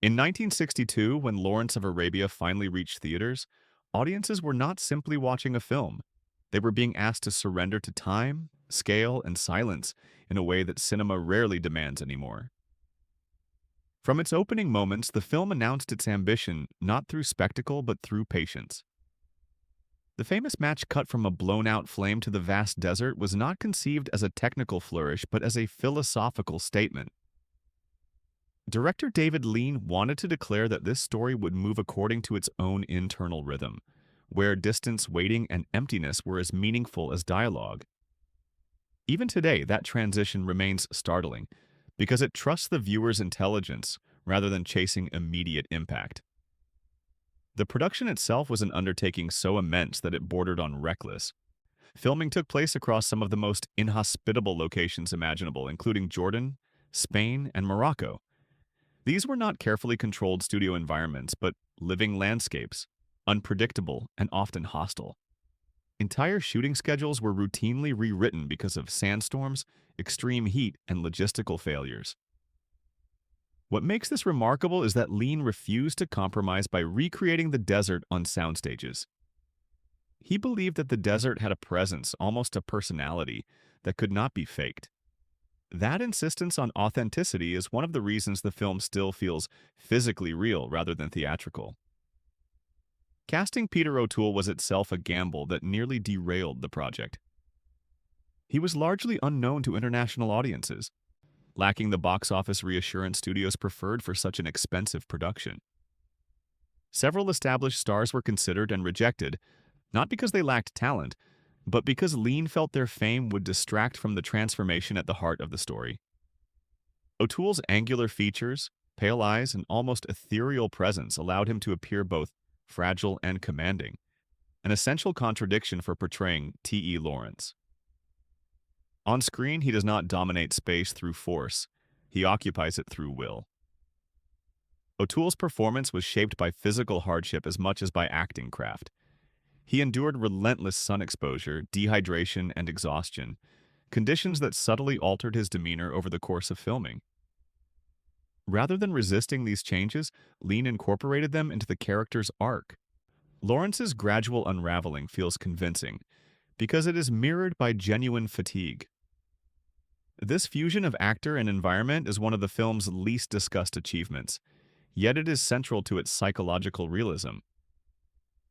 In 1962, when Lawrence of Arabia finally reached theaters, audiences were not simply watching a film. They were being asked to surrender to time, scale, and silence in a way that cinema rarely demands anymore. From its opening moments, the film announced its ambition not through spectacle but through patience. The famous match cut from a blown-out flame to the vast desert was not conceived as a technical flourish but as a philosophical statement. Director David Lean wanted to declare that this story would move according to its own internal rhythm, where distance, waiting, and emptiness were as meaningful as dialogue. Even today, that transition remains startling, because it trusts the viewer's intelligence rather than chasing immediate impact. The production itself was an undertaking so immense that it bordered on reckless. Filming took place across some of the most inhospitable locations imaginable, including Jordan, Spain, and Morocco. These were not carefully controlled studio environments, but living landscapes, unpredictable and often hostile. Entire shooting schedules were routinely rewritten because of sandstorms, extreme heat, and logistical failures. What makes this remarkable is that Lean refused to compromise by recreating the desert on soundstages. He believed that the desert had a presence, almost a personality, that could not be faked. That insistence on authenticity is one of the reasons the film still feels physically real rather than theatrical. Casting Peter O'Toole was itself a gamble that nearly derailed the project. He was largely unknown to international audiences, lacking the box office reassurance studios preferred for such an expensive production. Several established stars were considered and rejected, not because they lacked talent, but because Lean felt their fame would distract from the transformation at the heart of the story. O'Toole's angular features, pale eyes, and almost ethereal presence allowed him to appear both fragile and commanding, an essential contradiction for portraying T.E. Lawrence. On screen, he does not dominate space through force, he occupies it through will. O'Toole's performance was shaped by physical hardship as much as by acting craft. He endured relentless sun exposure, dehydration, and exhaustion, conditions that subtly altered his demeanor over the course of filming. Rather than resisting these changes, Lean incorporated them into the character's arc. Lawrence's gradual unraveling feels convincing, because it is mirrored by genuine fatigue. This fusion of actor and environment is one of the film's least discussed achievements, yet it is central to its psychological realism.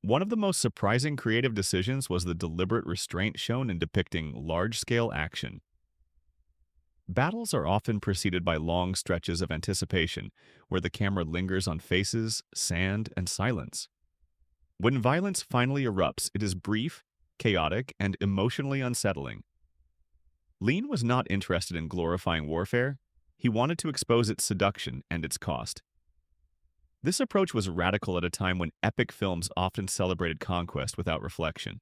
One of the most surprising creative decisions was the deliberate restraint shown in depicting large-scale action. Battles are often preceded by long stretches of anticipation, where the camera lingers on faces, sand, and silence. When violence finally erupts, it is brief, chaotic, and emotionally unsettling. Lean was not interested in glorifying warfare. He wanted to expose its seduction and its cost. This approach was radical at a time when epic films often celebrated conquest without reflection.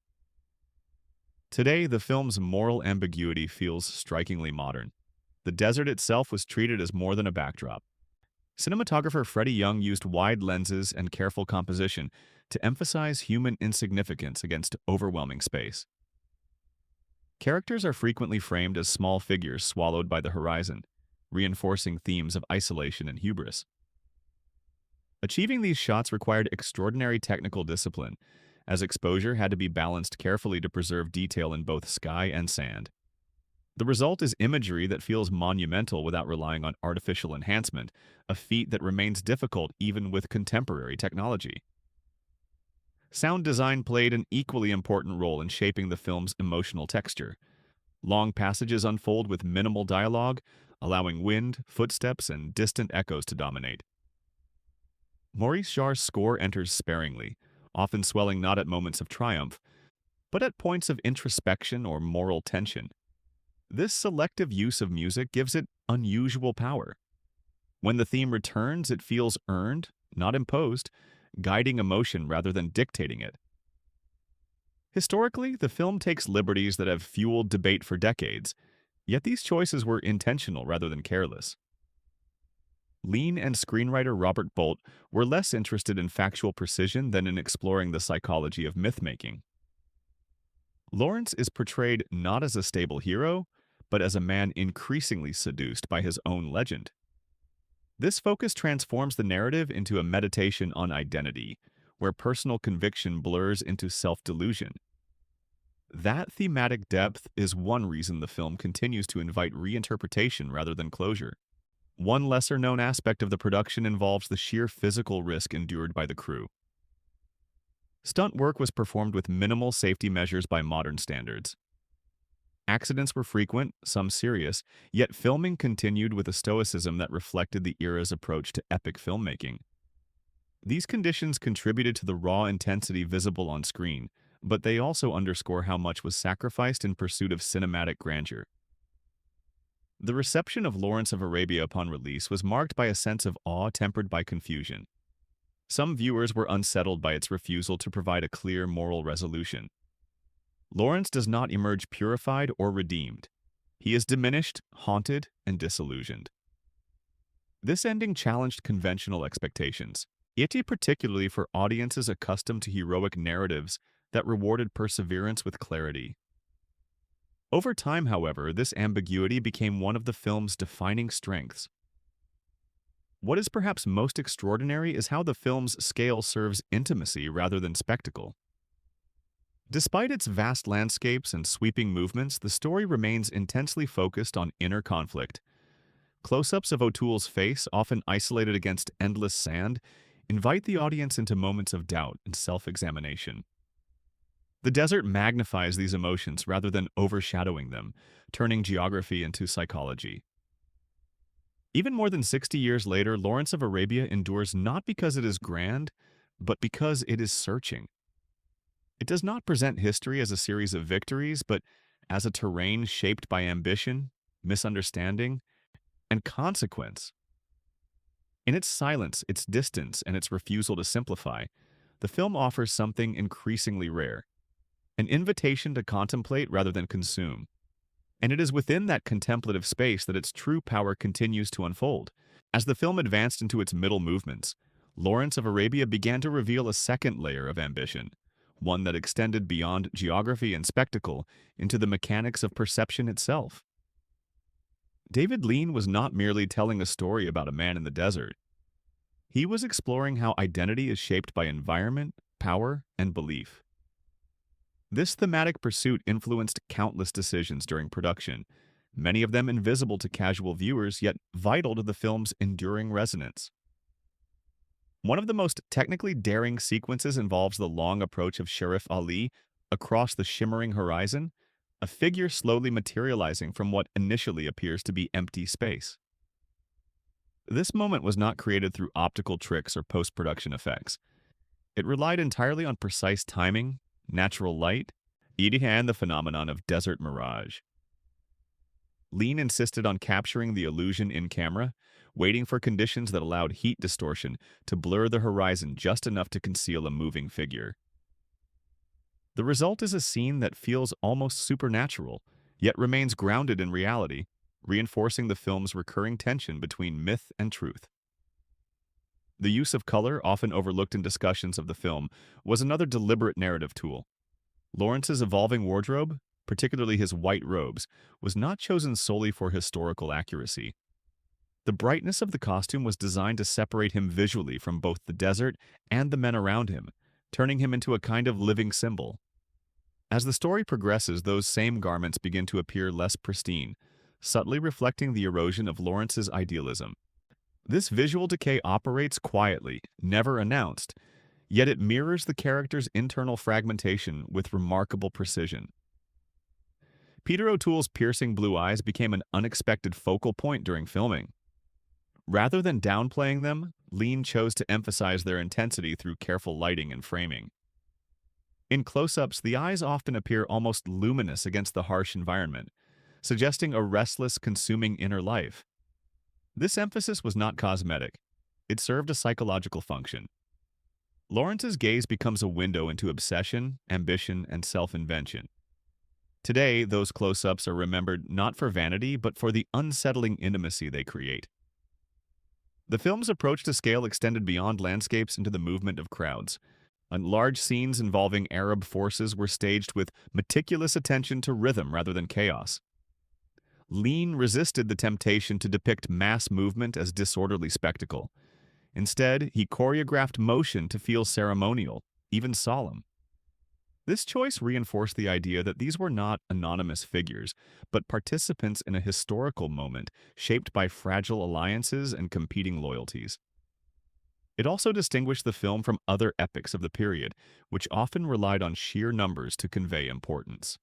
Today, the film's moral ambiguity feels strikingly modern. The desert itself was treated as more than a backdrop. Cinematographer Freddie Young used wide lenses and careful composition to emphasize human insignificance against overwhelming space. Characters are frequently framed as small figures swallowed by the horizon, reinforcing themes of isolation and hubris. Achieving these shots required extraordinary technical discipline, as exposure had to be balanced carefully to preserve detail in both sky and sand. The result is imagery that feels monumental without relying on artificial enhancement, a feat that remains difficult even with contemporary technology. Sound design played an equally important role in shaping the film's emotional texture. Long passages unfold with minimal dialogue, allowing wind, footsteps, and distant echoes to dominate. Maurice Jarre's score enters sparingly, often swelling not at moments of triumph, but at points of introspection or moral tension. This selective use of music gives it unusual power. When the theme returns, it feels earned, not imposed, guiding emotion rather than dictating it. Historically, the film takes liberties that have fueled debate for decades, yet these choices were intentional rather than careless. Lean and screenwriter Robert Bolt were less interested in factual precision than in exploring the psychology of myth-making. Lawrence is portrayed not as a stable hero, but as a man increasingly seduced by his own legend. This focus transforms the narrative into a meditation on identity, where personal conviction blurs into self-delusion. That thematic depth is one reason the film continues to invite reinterpretation rather than closure. One lesser-known aspect of the production involves the sheer physical risk endured by the crew. Stunt work was performed with minimal safety measures by modern standards. Accidents were frequent, some serious, yet filming continued with a stoicism that reflected the era's approach to epic filmmaking. These conditions contributed to the raw intensity visible on screen, but they also underscore how much was sacrificed in pursuit of cinematic grandeur. The reception of Lawrence of Arabia upon release was marked by a sense of awe tempered by confusion. Some viewers were unsettled by its refusal to provide a clear moral resolution. Lawrence does not emerge purified or redeemed. He is diminished, haunted, and disillusioned. This ending challenged conventional expectations, particularly for audiences accustomed to heroic narratives that rewarded perseverance with clarity. Over time, however, this ambiguity became one of the film's defining strengths. What is perhaps most extraordinary is how the film's scale serves intimacy rather than spectacle. Despite its vast landscapes and sweeping movements, the story remains intensely focused on inner conflict. Close-ups of O'Toole's face, often isolated against endless sand, invite the audience into moments of doubt and self-examination. The desert magnifies these emotions rather than overshadowing them, turning geography into psychology. Even more than 60 years later, Lawrence of Arabia endures not because it is grand, but because it is searching. It does not present history as a series of victories, but as a terrain shaped by ambition, misunderstanding, and consequence. In its silence, its distance, and its refusal to simplify, the film offers something increasingly rare, an invitation to contemplate rather than consume. And it is within that contemplative space that its true power continues to unfold. As the film advanced into its middle movements, Lawrence of Arabia began to reveal a second layer of ambition, one that extended beyond geography and spectacle into the mechanics of perception itself. David Lean was not merely telling a story about a man in the desert. He was exploring how identity is shaped by environment, power, and belief. This thematic pursuit influenced countless decisions during production, many of them invisible to casual viewers, yet vital to the film's enduring resonance. One of the most technically daring sequences involves the long approach of Sharif Ali across the shimmering horizon, a figure slowly materializing from what initially appears to be empty space. This moment was not created through optical tricks or post-production effects. It relied entirely on precise timing, natural light, and the phenomenon of desert mirage. Lean insisted on capturing the illusion in camera, waiting for conditions that allowed heat distortion to blur the horizon just enough to conceal a moving figure. The result is a scene that feels almost supernatural, yet remains grounded in reality, reinforcing the film's recurring tension between myth and truth. The use of color, often overlooked in discussions of the film, was another deliberate narrative tool. Lawrence's evolving wardrobe, particularly his white robes, was not chosen solely for historical accuracy. The brightness of the costume was designed to separate him visually from both the desert and the men around him, turning him into a kind of living symbol. As the story progresses, those same garments begin to appear less pristine, subtly reflecting the erosion of Lawrence's idealism. This visual decay operates quietly, never announced, yet it mirrors the character's internal fragmentation with remarkable precision. Peter O'Toole's piercing blue eyes became an unexpected focal point during filming. Rather than downplaying them, Lean chose to emphasize their intensity through careful lighting and framing. In close-ups, the eyes often appear almost luminous against the harsh environment, suggesting a restless, consuming inner life. This emphasis was not cosmetic. It served a psychological function. Lawrence's gaze becomes a window into obsession, ambition, and self-invention. Today, those close-ups are remembered not for vanity, but for the unsettling intimacy they create. The film's approach to scale extended beyond landscapes into the movement of crowds. Large scenes involving Arab forces were staged with meticulous attention to rhythm rather than chaos. Lean resisted the temptation to depict mass movement as disorderly spectacle. Instead, he choreographed motion to feel ceremonial, even solemn. This choice reinforced the idea that these were not anonymous figures, but participants in a historical moment shaped by fragile alliances and competing loyalties. It also distinguished the film from other epics of the period, which often relied on sheer numbers to convey importance.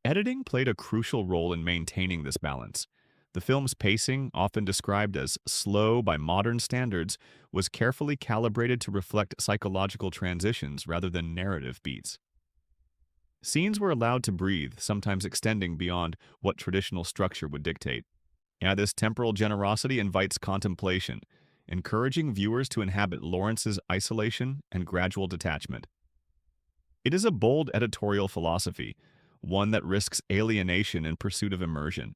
Editing played a crucial role in maintaining this balance. The film's pacing, often described as slow by modern standards, was carefully calibrated to reflect psychological transitions rather than narrative beats. Scenes were allowed to breathe, sometimes extending beyond what traditional structure would dictate. This temporal generosity invites contemplation, encouraging viewers to inhabit Lawrence's isolation and gradual detachment. It is a bold editorial philosophy, one that risks alienation in pursuit of immersion.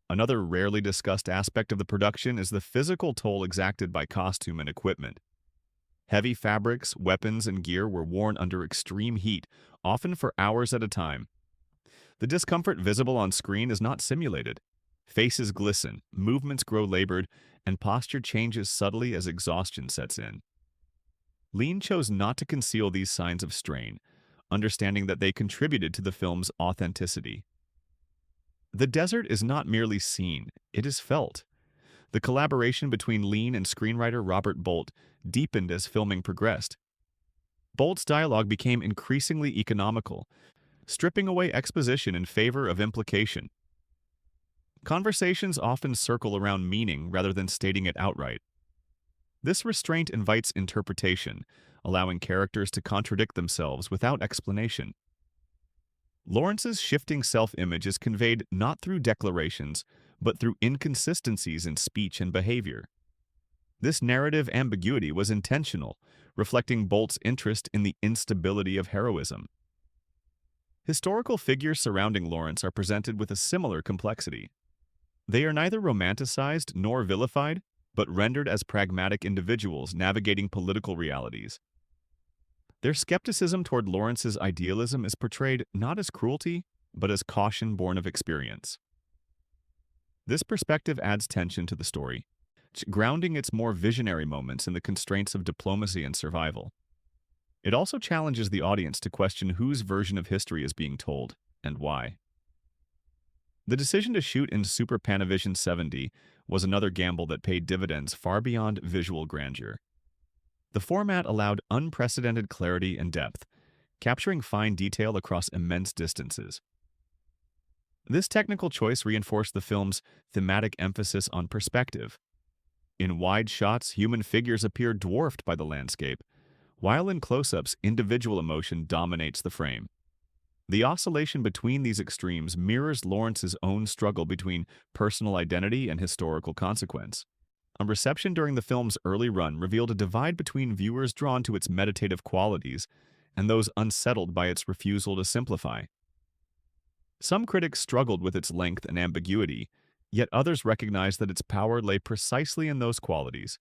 Another rarely discussed aspect of the production is the physical toll exacted by costume and equipment. Heavy fabrics, weapons, and gear were worn under extreme heat, often for hours at a time. The discomfort visible on screen is not simulated. Faces glisten, movements grow labored, and posture changes subtly as exhaustion sets in. Lean chose not to conceal these signs of strain, understanding that they contributed to the film's authenticity. The desert is not merely seen, it is felt. The collaboration between Lean and screenwriter Robert Bolt deepened as filming progressed. Bolt's dialogue became increasingly economical, stripping away exposition in favor of implication. Conversations often circle around meaning rather than stating it outright. This restraint invites interpretation, allowing characters to contradict themselves without explanation. Lawrence's shifting self-image is conveyed not through declarations, but through inconsistencies in speech and behavior. This narrative ambiguity was intentional, reflecting Bolt's interest in the instability of heroism. Historical figures surrounding Lawrence are presented with a similar complexity. They are neither romanticized nor vilified, but rendered as pragmatic individuals navigating political realities. Their skepticism toward Lawrence's idealism is portrayed not as cruelty, but as caution born of experience. This perspective adds tension to the story, grounding its more visionary moments in the constraints of diplomacy and survival. It also challenges the audience to question whose version of history is being told, and why. The decision to shoot in Super Panavision 7D was another gamble that paid dividends far beyond visual grandeur. The format allowed unprecedented clarity and depth, capturing fine detail across immense distances. This technical choice reinforced the film's thematic emphasis on perspective. In wide shots, human figures appear dwarfed by the landscape, while in close-ups, individual emotion dominates the frame. The oscillation between these extremes mirrors Lawrence's own struggle between personal identity and historical consequence. A reception during the film's early run revealed a divide between viewers drawn to its meditative qualities and those unsettled by its refusal to simplify. Some critics struggled with its length and ambiguity, yet others recognized that its power lay precisely in those qualities.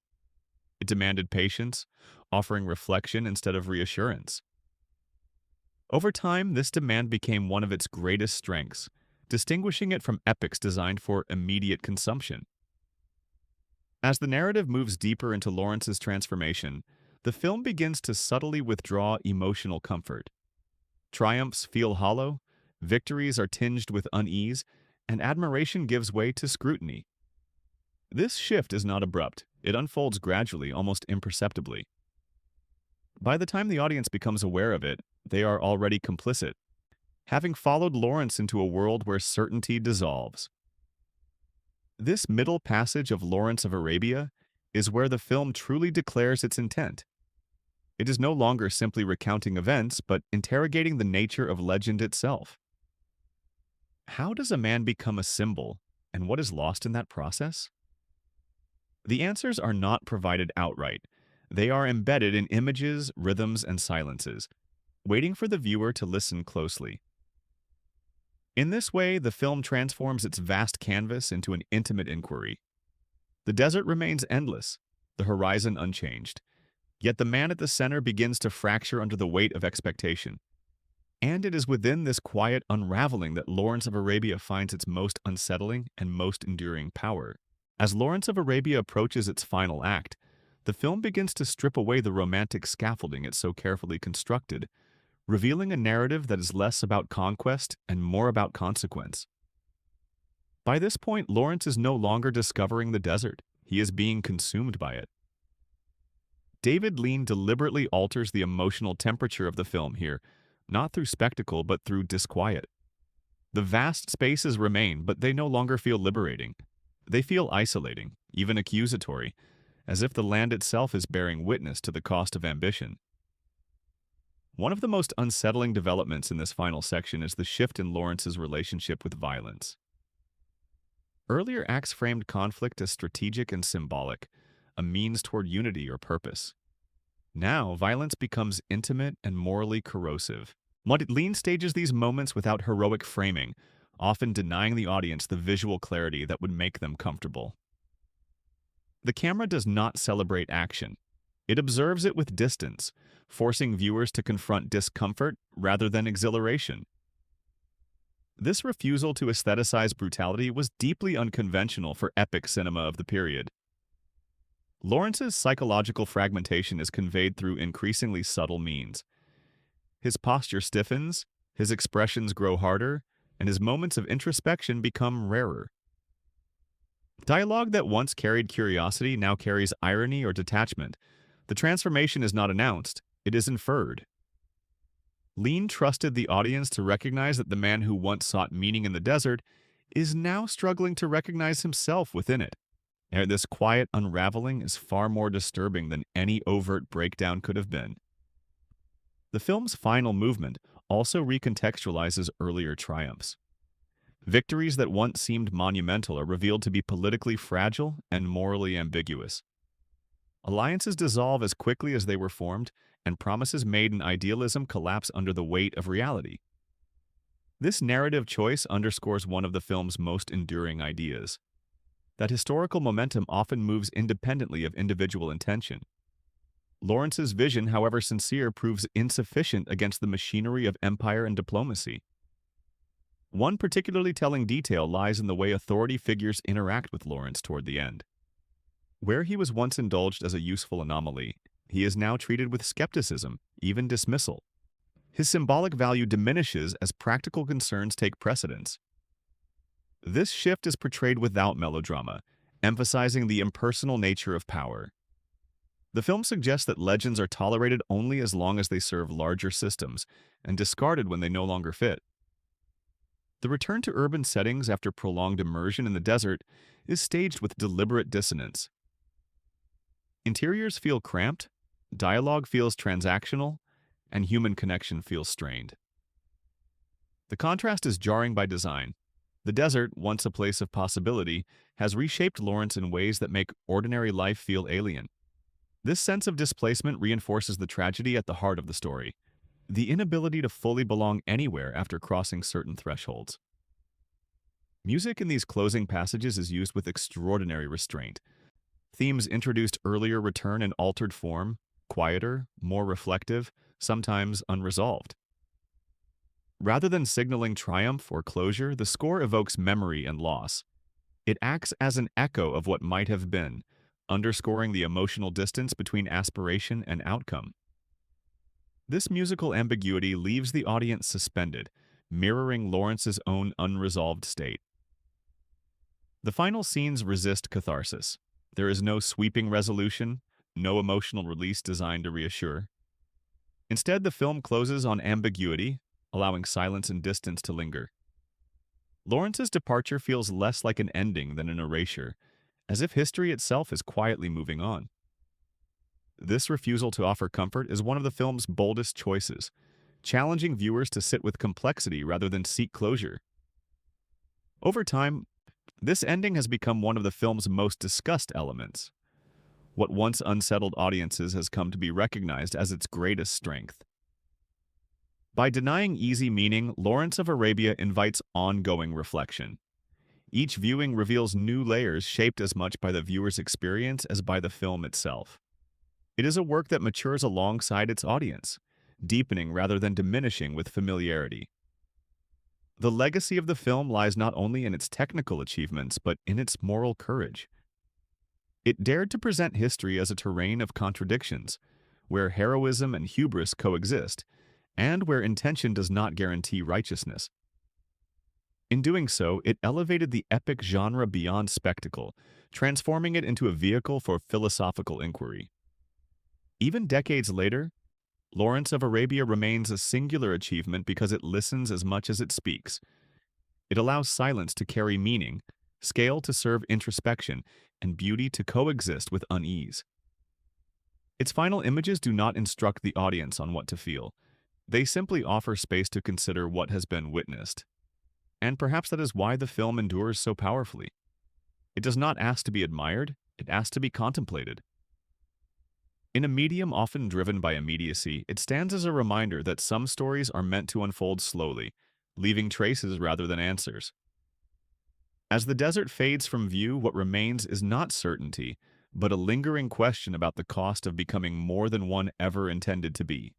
It demanded patience, offering reflection instead of reassurance. Over time, this demand became one of its greatest strengths, distinguishing it from epics designed for immediate consumption. As the narrative moves deeper into Lawrence's transformation, the film begins to subtly withdraw emotional comfort. Triumphs feel hollow, victories are tinged with unease, and admiration gives way to scrutiny. This shift is not abrupt. It unfolds gradually, almost imperceptibly. By the time the audience becomes aware of it, they are already complicit, having followed Lawrence into a world where certainty dissolves. This middle passage of Lawrence of Arabia is where the film truly declares its intent. It is no longer simply recounting events, but interrogating the nature of legend itself. How does a man become a symbol, and what is lost in that process? The answers are not provided outright. They are embedded in images, rhythms, and silences, waiting for the viewer to listen closely. In this way, the film transforms its vast canvas into an intimate inquiry. The desert remains endless, the horizon unchanged, yet the man at the center begins to fracture under the weight of expectation. And it is within this quiet unraveling that Lawrence of Arabia finds its most unsettling and most enduring power. As Lawrence of Arabia approaches its final act, the film begins to strip away the romantic scaffolding it so carefully constructed, revealing a narrative that is less about conquest and more about consequence. By this point, Lawrence is no longer discovering the desert. He is being consumed by it. David Lean deliberately alters the emotional temperature of the film here, not through spectacle but through disquiet. The vast spaces remain, but they no longer feel liberating. They feel isolating, even accusatory, as if the land itself is bearing witness to the cost of ambition. One of the most unsettling developments in this final section is the shift in Lawrence's relationship with violence. Earlier acts framed conflict as strategic and symbolic, a means toward unity or purpose. Now, violence becomes intimate and morally corrosive. Lean stages these moments without heroic framing, often denying the audience the visual clarity that would make them comfortable. The camera does not celebrate action. It observes it with distance, forcing viewers to confront discomfort rather than exhilaration. This refusal to aestheticize brutality was deeply unconventional for epic cinema of the period. Lawrence's psychological fragmentation is conveyed through increasingly subtle means. His posture stiffens, his expressions grow harder, and his moments of introspection become rarer. Dialogue that once carried curiosity now carries irony or detachment. The transformation is not announced, it is inferred. Lean trusted the audience to recognize that the man who once sought meaning in the desert is now struggling to recognize himself within it. And this quiet unraveling is far more disturbing than any overt breakdown could have been. The film's final movement also recontextualizes earlier triumphs. Victories that once seemed monumental are revealed to be politically fragile and morally ambiguous. Alliances dissolve as quickly as they were formed, and promises made in idealism collapse under the weight of reality. This narrative choice underscores one of the film's most enduring ideas: that historical momentum often moves independently of individual intention. Lawrence's vision, however sincere, proves insufficient against the machinery of empire and diplomacy. One particularly telling detail lies in the way authority figures interact with Lawrence toward the end. Where he was once indulged as a useful anomaly, he is now treated with skepticism, even dismissal. His symbolic value diminishes as practical concerns take precedence. This shift is portrayed without melodrama, emphasizing the impersonal nature of power. The film suggests that legends are tolerated only as long as they serve larger systems, and discarded when they no longer fit. The return to urban settings after prolonged immersion in the desert is staged with deliberate dissonance. Interiors feel cramped, dialogue feels transactional, and human connection feels strained. The contrast is jarring by design. The desert, once a place of possibility, has reshaped Lawrence in ways that make ordinary life feel alien. This sense of displacement reinforces the tragedy at the heart of the story: the inability to fully belong anywhere after crossing certain thresholds. Music in these closing passages is used with extraordinary restraint. Themes introduced earlier return in altered form, quieter, more reflective, sometimes unresolved. Rather than signaling triumph or closure, the score evokes memory and loss. It acts as an echo of what might have been, underscoring the emotional distance between aspiration and outcome. This musical ambiguity leaves the audience suspended, mirroring Lawrence's own unresolved state. The final scenes resist catharsis. There is no sweeping resolution, no emotional release designed to reassure. Instead, the film closes on ambiguity, allowing silence and distance to linger. Lawrence's departure feels less like an ending than an erasure, as if history itself is quietly moving on. This refusal to offer comfort is one of the film's boldest choices, challenging viewers to sit with complexity rather than seek closure. Over time, this ending has become one of the film's most discussed elements. What once unsettled audiences has come to be recognized as its greatest strength. By denying easy meaning, Lawrence of Arabia invites ongoing reflection. Each viewing reveals new layers shaped as much by the viewer's experience as by the film itself. It is a work that matures alongside its audience, deepening rather than diminishing with familiarity. The legacy of the film lies not only in its technical achievements, but in its moral courage. It dared to present history as a terrain of contradictions, where heroism and hubris coexist, and where intention does not guarantee righteousness. In doing so, it elevated the epic genre beyond spectacle, transforming it into a vehicle for philosophical inquiry. Even decades later, Lawrence of Arabia remains a singular achievement because it listens as much as it speaks. It allows silence to carry meaning, scale to serve introspection, and beauty to coexist with unease. Its final images do not instruct the audience on what to feel. They simply offer space to consider what has been witnessed. And perhaps that is why the film endures so powerfully. It does not ask to be admired, it asks to be contemplated. In a medium often driven by immediacy, it stands as a reminder that some stories are meant to unfold slowly, leaving traces rather than answers. As the desert fades from view, what remains is not certainty, but a lingering question about the cost of becoming more than one ever intended to be.